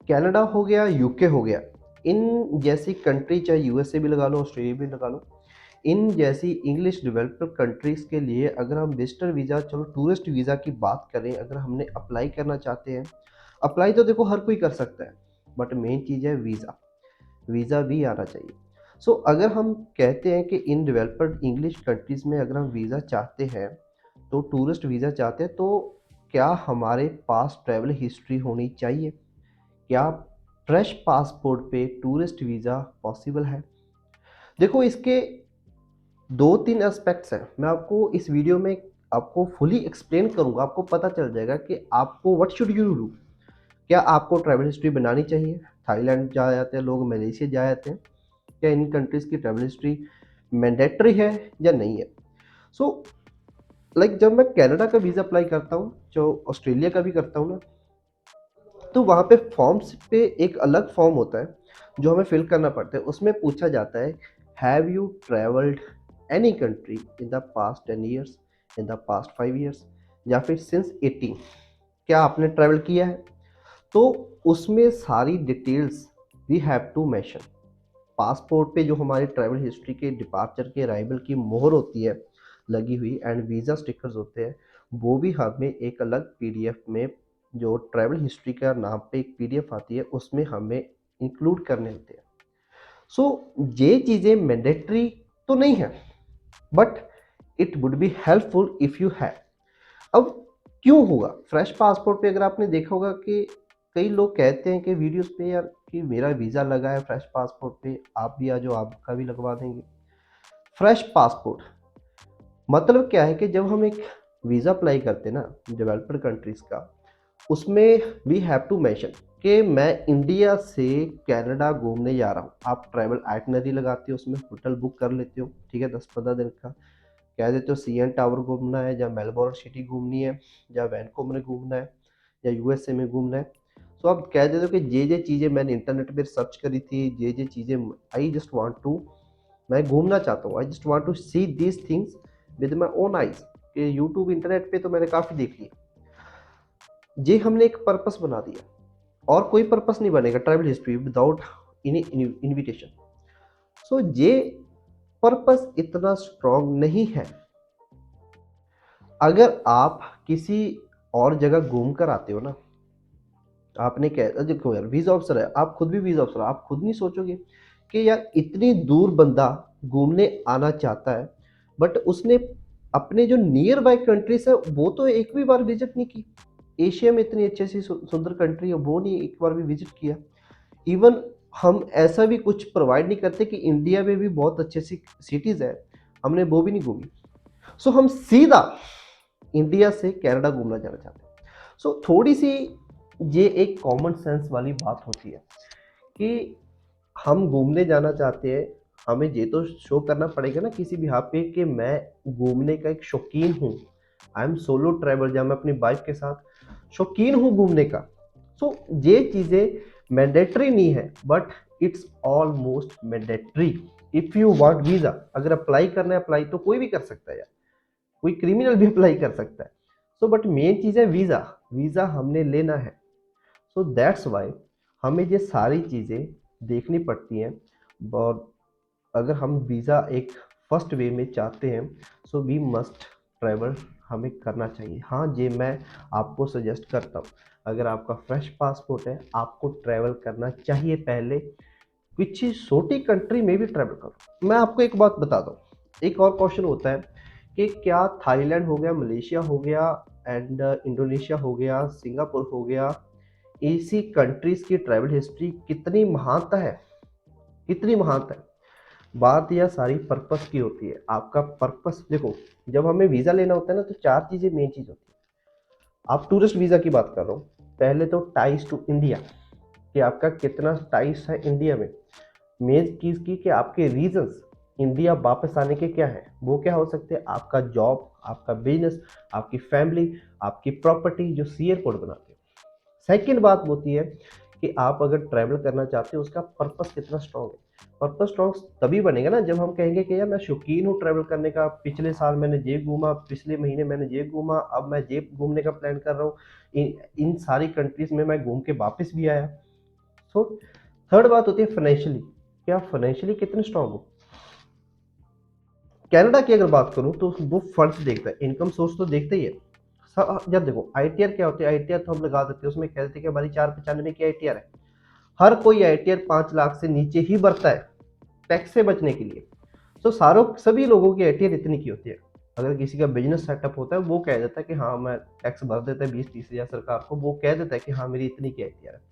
Canada हो गया, UK हो गया, इन जैसी कंट्री, चाहे यूएसए भी लगा लो, ऑस्ट्रेलिया भी लगा लो, इन जैसी इंग्लिश डेवलप्ड कंट्रीज़ के लिए अगर हम विजिटर वीज़ा, चलो टूरिस्ट वीज़ा की बात करें, अगर हमने अप्लाई करना चाहते हैं, अप्लाई तो देखो हर कोई कर सकता है, बट मेन चीज़ है वीज़ा। वीज़ा भी आना चाहिए। सो अगर हम कहते हैं कि इन डेवलप्ड इंग्लिश कंट्रीज़ में अगर हम वीज़ा चाहते हैं, तो टूरिस्ट वीज़ा चाहते हैं, तो क्या हमारे पास ट्रैवल हिस्ट्री होनी चाहिए? क्या फ्रेश पासपोर्ट पे टूरिस्ट वीज़ा पॉसिबल है? देखो इसके 2-3 एस्पेक्ट्स हैं। मैं आपको इस वीडियो में आपको फुली एक्सप्लेन करूँगा, आपको पता चल जाएगा कि आपको व्हाट शुड यू डू? क्या आपको ट्रैवल हिस्ट्री बनानी चाहिए? थाईलैंड जा जाते हैं लोग, मलेशिया जा जाते हैं। क्या इन कंट्रीज़ की ट्रैवल हिस्ट्री मैंडेटरी है या नहीं है? सो लाइक जब मैं कनाडा का वीज़ा अप्लाई करता हूँ, जो ऑस्ट्रेलिया का भी करता हूँ ना, तो वहाँ पे फॉर्म्स पे एक अलग फॉर्म होता है, जो हमें फिल करना पड़ता है। उसमें पूछा जाता है, have you travelled any country in the past 10 years, in the past 5 years, या फिर सिंस 18? क्या आपने ट्रैवल किया है? तो उसमें सारी details we have to mention. Passport पे जो हमारी ट्रैवल हिस्ट्री के डिपार्चर के अराइवल की मोहर होती है लगी हुई, एंड वीज़ा स्टिकर्स होते हैं, वो भी हमें एक अलग पीडीएफ में, जो ट्रैवल हिस्ट्री का नाम पे एक पीडीएफ आती है, उसमें हमें इंक्लूड करने होते हैं। सो ये चीज़ें मैंडेटरी तो नहीं है, but it would be helpful if you have. अब क्यों होगा फ्रेश पासपोर्ट पे? अगर आपने देखा होगा कि कई लोग कहते हैं कि वीडियोस पे, यार कि मेरा वीज़ा लगा है फ्रेश पासपोर्ट पे, आप भी आ जाओ, आपका भी लगवा देंगे। फ्रेश पासपोर्ट मतलब क्या है कि जब हम एक वीज़ा अप्लाई करते हैं ना डेवलप्ड कंट्रीज़ का, उसमें वी हैव टू मेंशन कि मैं इंडिया से कनाडा घूमने जा रहा हूँ। आप ट्रैवल आइटनरी लगाते हो, उसमें होटल बुक कर लेते हो, ठीक है, 10-15 दिन का। कह देते हो सीएन टावर घूमना है, या मेलबोर्न सिटी घूमनी है, या वैनकूवर घूमना है, या यूएसए में घूमना है। सो आप कह देते हो कि ये चीज़ें मैंने इंटरनेट पे सर्च करी थी, ये चीज़ें आई जस्ट वांट टू, मैं घूमना चाहता हूँ, I just want to see these things with my own eyes. कि यूट्यूब इंटरनेट पे तो मैंने काफ़ी देख लिया। ये हमने एक पर्पस बना दिया, और कोई पर्पस नहीं बनेगा ट्रैवल हिस्ट्री विदाउट इनविटेशन। सो ये पर्पस इतना स्ट्रांग नहीं है। अगर आप किसी और जगह घूम कर आते हो ना, आपने कह देखो यार, वीज़ा ऑफिसर है, आप खुद भी वीज़ा ऑफिसर हो, आप खुद नहीं सोचोगे कि यार इतनी दूर बंदा घूमने आना चाहता है, बट उसने अपने जो नियर बाय कंट्रीज है वो तो एक भी बार विजिट नहीं की। एशिया में इतनी अच्छी सी सुंदर कंट्री है, वो नहीं एक बार भी विजिट किया। इवन हम ऐसा भी कुछ प्रोवाइड नहीं करते कि इंडिया में भी बहुत अच्छी सी सिटीज़ है, हमने वो भी नहीं घूमी। सो हम सीधा इंडिया से कनाडा घूमना जाना चाहते हैं। सो थोड़ी सी ये एक कॉमन सेंस वाली बात होती है कि हम घूमने जाना चाहते हैं, हमें ये तो शो करना पड़ेगा ना किसी भी हाथ पे कि मैं घूमने का एक शौकीन हूँ। आई एम सोलो ट्रैवल, या मैं अपनी बाइक के साथ शौकीन हूँ घूमने का। सो ये चीज़ें मैंडेटरी नहीं है, but it's almost mandatory if you want visa. अगर अप्लाई करना है, अप्लाई तो कोई भी कर सकता है यार, कोई क्रिमिनल भी अप्लाई कर सकता है। सो बट मेन चीज़ है वीज़ा, वीज़ा हमने लेना है। सो दैट्स वाई हमें ये सारी चीज़ें देखनी पड़ती हैं। और अगर हम वीज़ा एक फर्स्ट वे में चाहते हैं, सो वी मस्ट ट्रैवल, हमें करना चाहिए। हाँ, ये मैं आपको सजेस्ट करता हूँ, अगर आपका फ्रेश पासपोर्ट है, आपको ट्रैवल करना चाहिए। पहले किसी छोटी कंट्री में भी ट्रैवल करो। मैं आपको एक बात बता दूँ, एक और क्वेश्चन होता है कि क्या थाईलैंड हो गया, मलेशिया हो गया, एंड इंडोनेशिया हो गया, सिंगापुर हो गया, ऐसी कंट्रीज़ की ट्रैवल हिस्ट्री कितनी महानता है, कितनी महानता है? बात यह सारी पर्पस की होती है। आपका पर्पस देखो, जब हमें वीज़ा लेना होता है ना, तो 4 चीज़ें मेन चीज़ होती है। आप टूरिस्ट वीज़ा की बात कर रहा हूँ, पहले तो टाइज टू इंडिया, कि आपका कितना टाइज है इंडिया में। मेन चीज़ की कि आपके रीजंस इंडिया वापस आने के क्या है, वो क्या हो सकते हैं? आपका जॉब, आपका बिजनेस, आपकी फैमिली, आपकी प्रॉपर्टी, जो सी एयरपोर्ट बनाते हैं। सेकंड बात होती है कि आप अगर ट्रैवल करना चाहते हो, उसका पर्पस कितना स्ट्रांग है। पर्पस स्ट्रांग तभी बनेगा ना जब हम कहेंगे कि यार मैं शौकीन हूँ ट्रैवल करने का, पिछले साल मैंने ये घूमा, पिछले महीने मैंने ये घूमा, अब मैं ये घूमने का प्लान कर रहा हूँ, इन सारी कंट्रीज में मैं घूम के वापस भी आया। सो थर्ड बात होती है फाइनेंशियली, कि आप फाइनेंशियली कितने स्ट्रांग हो। कनाडा की अगर बात करूं तो वो फंड्स देखता है, इनकम सोर्स तो देखते ही है। जब देखो आईटीआर क्या होती है, आईटीआर तो हम लगा सकते हैं, उसमें कहते हैं कि हमारी 495 की आईटीआर है। हर कोई आईटीआर 5 लाख से नीचे ही भरता है टैक्स से बचने के लिए। तो सारों सभी लोगों की आईटीआर इतनी की होती है। अगर किसी का बिजनेस सेटअप होता है वो कह देता है कि हाँ मैं टैक्स भर देता है 20-30 हज़ार सरकार को, वो कह देता है कि हाँ मेरी इतनी की आईटीआर है।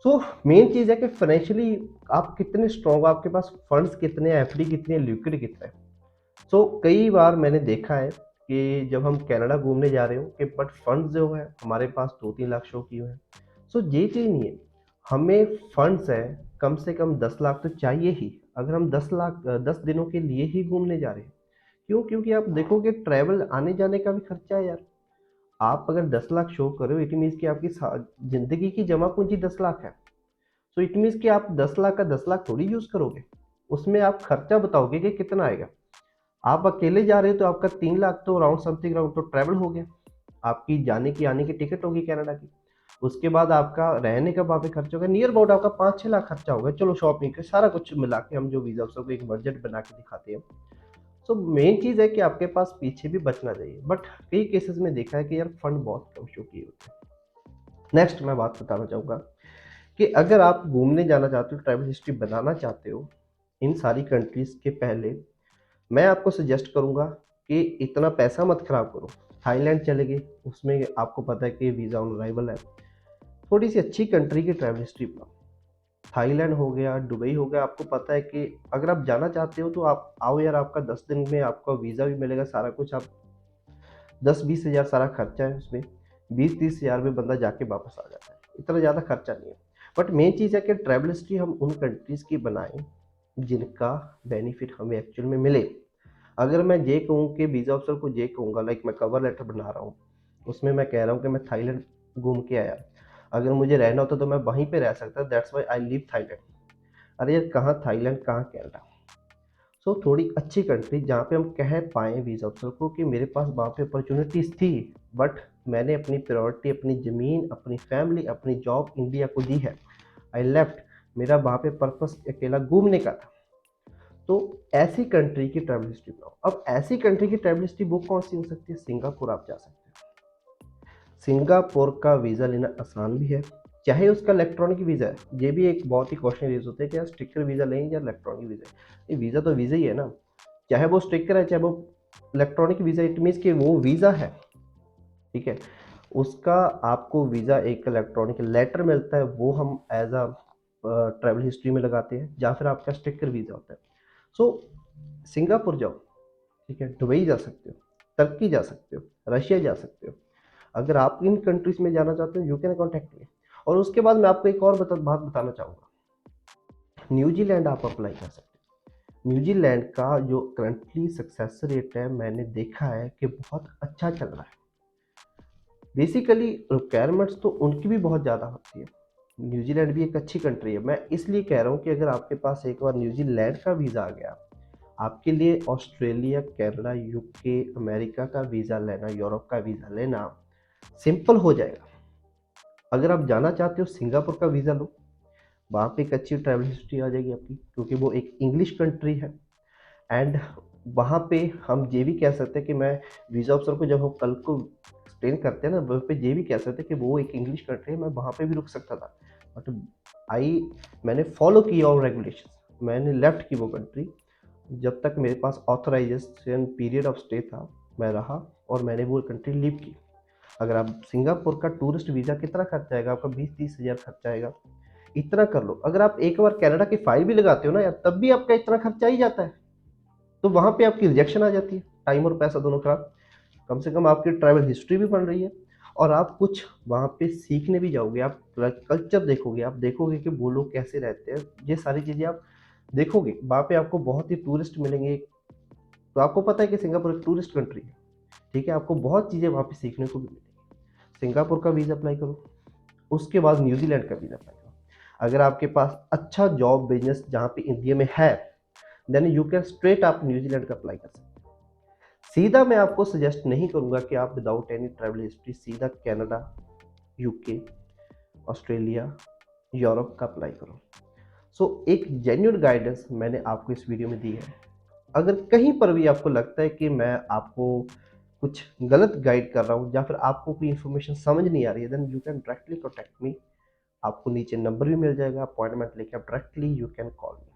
सो मेन चीज़ है कि फाइनेंशियली आप कितने स्ट्रॉन्ग, आपके पास फंड्स कितने हैं, एफडी कितनी है, लिक्विड कितना है। सो कई बार मैंने देखा है कि जब हम कनाडा घूमने जा रहे हो कि बट फंड्स जो है हमारे पास 2-3 लाख शो किए हुए हैं। सो ये चीज़ नहीं है, हमें फंड्स है कम से कम 10 लाख तो चाहिए ही। अगर हम 10 लाख 10 दिनों के लिए ही घूमने जा रहे हैं, क्यों? क्योंकि आप देखोगे ट्रैवल आने जाने का भी खर्चा है यार। आप अगर 10 लाख शो करो इट मीन्स कि आपकी जिंदगी की जमा पूंजी 10 लाख है। सो इट मीन्स कि आप 10 लाख का 10 लाख थोड़ी यूज करोगे, उसमें आप खर्चा बताओगे कि कितना आएगा। आप अकेले जा रहे हो तो आपका 3 लाख तो राउंड समथिंग राउंड तो ट्रैवल हो गया, आपकी जाने की आने की टिकट होगी कनाडा की। उसके बाद आपका रहने का वहाँ पे खर्चा होगा, नियर अबाउट आपका 5-6 लाख खर्चा होगा। चलो शॉपिंग का सारा कुछ मिला के हम जो वीज़ा सबको एक बजट बना के दिखाते हैं। सो मेन चीज़ है कि आपके पास पीछे भी बचना चाहिए, बट कई केसेस में देखा है कि यार फंड बहुत कम शो किए होते हैं। नेक्स्ट मैं बात बताना चाहूँगा कि अगर आप घूमने जाना चाहते हो, ट्रैवल हिस्ट्री बनाना चाहते हो इन सारी कंट्रीज़ के पहले, मैं आपको सजेस्ट करूँगा कि इतना पैसा मत खराब करो। थाईलैंड चले गए, उसमें आपको पता है कि वीज़ा ऑन अराइवल है। थोड़ी सी अच्छी कंट्री की ट्रैवल हिस्ट्री बनाओ। थाईलैंड हो गया, दुबई हो गया, आपको पता है कि अगर आप जाना चाहते हो तो आप आओ यार, आपका 10 दिन में आपका वीज़ा भी मिलेगा, सारा कुछ। आप 10-20 हज़ार सारा खर्चा है उसमें, 20-30 हज़ार में बंदा जाके वापस आ जाता है, इतना ज़्यादा खर्चा नहीं है। बट मेन चीज़ है कि ट्रैवल हिस्ट्री हम उन कंट्रीज़ की बनाएं जिनका बेनिफिट हमें एक्चुअल में मिले। अगर मैं ये कहूँ कि वीज़ा ऑफिसर को ये कहूँगा, लाइक मैं कवर लेटर बना रहा हूँ, उसमें मैं कह रहा हूँ कि मैं थाईलैंड घूम के आया, अगर मुझे रहना होता तो मैं वहीं पे रह सकता, that's why I live Thailand. अरे यार कहाँ थाईलैंड, कहाँ कनाडा। सो थोड़ी अच्छी कंट्री जहाँ पे हम कह पाएँ वीज़ा ऑफिसर को कि मेरे पास वहाँ पे अपॉर्चुनिटीज़ थी, बट मैंने अपनी प्रायोरिटी अपनी ज़मीन, अपनी फैमिली, अपनी जॉब इंडिया को दी है। आई लेफ्ट, मेरा वहाँ पे पर्पस अकेला घूमने का था। तो ऐसी कंट्री की ट्रैवल हिस्ट्री बनाओ। अब ऐसी कंट्री की ट्रैवल हिस्ट्री बुक कौन सी हो सकती है? सिंगापुर आप जा सकते हैं। सिंगापुर का वीज़ा लेना आसान भी है, चाहे उसका इलेक्ट्रॉनिक वीज़ा है। ये भी एक बहुत ही क्वेश्चन रेज होता है कि यार स्टिकर वीज़ा लें या इलेक्ट्रॉनिक वीज़ा। ये वीज़ा तो वीज़ा ही है ना, चाहे वो स्टिकर है चाहे वो इलेक्ट्रॉनिक वीज़ा, इट मीन्स कि वो वीज़ा है, ठीक है। उसका आपको वीज़ा एक इलेक्ट्रॉनिक लेटर मिलता है, वो हम एज अ ट्रैवल हिस्ट्री में लगाते हैं, या फिर आपका स्टिकर वीज़ा होता है। सो सिंगापुर जाओ, ठीक है, दुबई जा सकते हो, तुर्की जा सकते हो, रशिया जा सकते हो। अगर आप इन कंट्रीज में जाना चाहते हो यू कैन कॉन्टैक्ट मी। और उसके बाद मैं आपको एक और बात बताना चाहूँगा, न्यूजीलैंड आप अप्लाई कर सकते हो। न्यूजीलैंड का जो करंटली सक्सेस रेट है, मैंने देखा है कि बहुत अच्छा चल रहा है। बेसिकली रिक्वायरमेंट्स तो उनकी भी बहुत ज़्यादा होती है। न्यूजीलैंड भी एक अच्छी कंट्री है। मैं इसलिए कह रहा हूँ कि अगर आपके पास एक बार न्यूजीलैंड का वीज़ा आ गया, आपके लिए ऑस्ट्रेलिया, कनाडा, यूके, अमेरिका का वीज़ा लेना, यूरोप का वीज़ा लेना सिंपल हो जाएगा। अगर आप जाना चाहते हो सिंगापुर का वीज़ा लो, वहाँ पे एक अच्छी ट्रैवल हिस्ट्री आ जाएगी आपकी, क्योंकि वो एक इंग्लिश कंट्री है। एंड वहाँ पे हम ये भी कह सकते हैं कि मैं वीज़ा ऑफिसर को जब हम कल को एक्सप्लेन करते हैं ना, वहाँ पे ये भी कह सकते हैं कि वो एक इंग्लिश कंट्री है, मैं वहाँ पे भी रुक सकता था। बट आई मैंने फॉलो किया और रेगुलेशंस, मैंने लेफ्ट की वो कंट्री। जब तक मेरे पास ऑथराइजेशन पीरियड ऑफ स्टे था मैं रहा, और मैंने वो कंट्री लीव की। अगर आप सिंगापुर का टूरिस्ट वीज़ा कितना खर्च आएगा आपका? 20-30 हज़ार खर्चा आएगा। इतना कर लो, अगर आप एक बार कनाडा की फाइल भी लगाते हो ना यार, तब भी आपका इतना खर्चा ही जाता है। तो वहाँ पे आपकी रिजेक्शन आ जाती है, टाइम और पैसा दोनों खराब। कम से कम आपकी ट्रैवल हिस्ट्री भी बन रही है, और आप कुछ वहाँ पे सीखने भी जाओगे, आप कल्चर देखोगे, आप देखोगे कि वो लोग कैसे रहते हैं, ये सारी चीज़ें आप देखोगे। वहाँ पे आपको बहुत ही टूरिस्ट मिलेंगे। तो आपको पता है कि सिंगापुर एक टूरिस्ट कंट्री है, ठीक है, आपको बहुत चीज़ें वहाँ पे सीखने को भी मिलेंगी। सिंगापुर का वीज़ा अप्लाई करो, उसके बाद न्यूजीलैंड का वीज़ा अप्लाई करो। अगर आपके पास अच्छा जॉब बिजनेस जहाँ पे इंडिया में है, देन यू कैन स्ट्रेट आप न्यूजीलैंड का अप्लाई कर सकते हैं। सीधा मैं आपको सजेस्ट नहीं करूंगा कि आप विदाउट एनी ट्रैवल हिस्ट्री सीधा कनाडा, यूके, ऑस्ट्रेलिया, यूरोप का अप्लाई करो। सो एक जेन्युइन गाइडेंस मैंने आपको इस वीडियो में दी है। अगर कहीं पर भी आपको लगता है कि मैं आपको कुछ गलत गाइड कर रहा हूँ या फिर आपको कोई इन्फॉर्मेशन समझ नहीं आ रही है, then you can directly contact me. आपको नीचे नंबर भी मिल जाएगा, अपॉइंटमेंट लेके आप directly you can call me.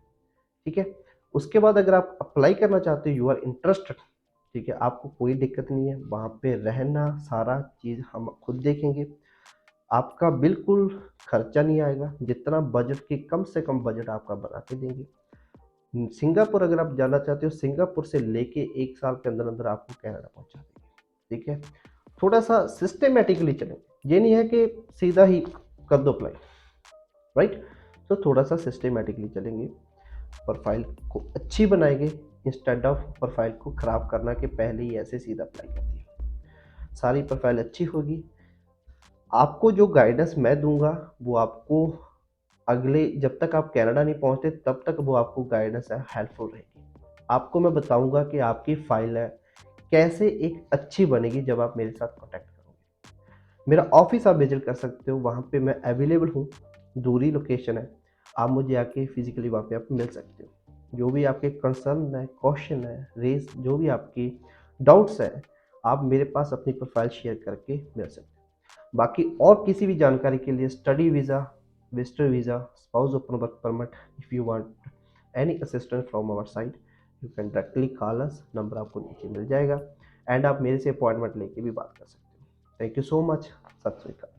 ठीक है। उसके बाद अगर आप अप्लाई करना चाहते हो, यू आर इंटरेस्टेड, ठीक है, आपको कोई दिक्कत नहीं है, वहाँ पे रहना सारा चीज़ हम खुद देखेंगे। आपका बिल्कुल खर्चा नहीं आएगा, जितना बजट के कम से कम बजट आपका बना के देंगे। सिंगापुर अगर आप जाना चाहते हो, सिंगापुर से लेके 1 साल के अंदर अंदर आपको कनाडा पहुंचा देंगे। ठीक है। थोड़ा सा सिस्टमेटिकली चलेंगे, ये नहीं है कि सीधा ही कर दो अप्लाई, राइट। तो थोड़ा सा सिस्टमेटिकली चलेंगे, प्रोफाइल को अच्छी बनाएंगे, इंस्टेड ऑफ प्रोफाइल को खराब करना कि पहले ही ऐसे सीधा अप्लाई कर दिया। सारी प्रोफाइल अच्छी होगी। आपको जो गाइडेंस मैं दूंगा वो आपको अगले, जब तक आप कनाडा नहीं पहुंचते तब तक वो आपको गाइडेंस है हेल्पफुल रहेगी। आपको मैं बताऊंगा कि आपकी फाइल है कैसे एक अच्छी बनेगी जब आप मेरे साथ कॉन्टैक्ट करोगे। मेरा ऑफिस आप विजिट कर सकते हो, वहाँ पे मैं अवेलेबल हूँ। दूरी लोकेशन है, आप मुझे आके फिजिकली वहाँ पे आप मिल सकते हो। जो भी आपके कंसर्न है, क्वेश्चन है, रेस, जो भी आपकी डाउट्स है, आप मेरे पास अपनी प्रोफाइल शेयर करके मिल सकते हो। बाकी और किसी भी जानकारी के लिए, study visa, visitor visa, spouse open work permit, if you want any assistance from our side, you can directly call us. Number आपको नीचे मिल जाएगा एंड आप मेरे से अपॉइंटमेंट लेके भी बात कर सकते हो। Thank you so much. सत श्री अकाल।